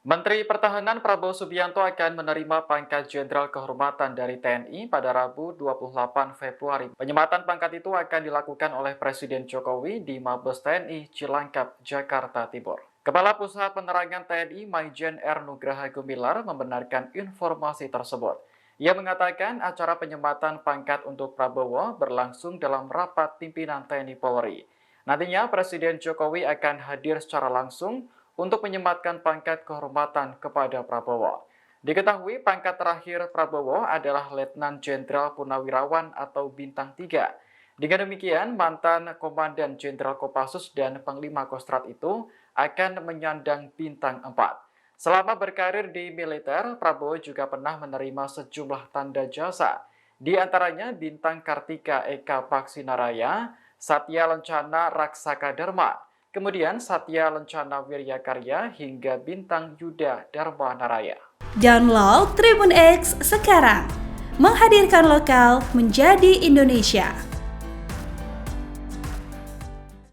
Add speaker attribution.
Speaker 1: Menteri Pertahanan Prabowo Subianto akan menerima pangkat Jenderal Kehormatan dari TNI pada Rabu 28 Februari. Penyematan pangkat itu akan dilakukan oleh Presiden Jokowi di Mabes TNI Cilangkap, Jakarta Timur. Kepala Pusat Penerangan TNI Maijen R. Nugraha Gumilar membenarkan informasi tersebut. Ia mengatakan acara penyematan pangkat untuk Prabowo berlangsung dalam rapat pimpinan TNI Polri. Nantinya Presiden Jokowi akan hadir secara langsung untuk menyematkan pangkat kehormatan kepada Prabowo. Diketahui pangkat terakhir Prabowo adalah Letnan Jenderal Purnawirawan atau Bintang 3. Dengan demikian, mantan Komandan Jenderal Kopassus dan Panglima Kostrat itu akan menyandang Bintang 4. Selama berkarir di militer, Prabowo juga pernah menerima sejumlah tanda jasa, di antaranya Bintang Kartika Eka Paksinaraya, Satya Lencana Raksaka Dharma, kemudian Satya Lencana Wiryakarya hingga Bintang Yuda Dharma Naraya.
Speaker 2: Download Tribun X sekarang, menghadirkan lokal menjadi Indonesia.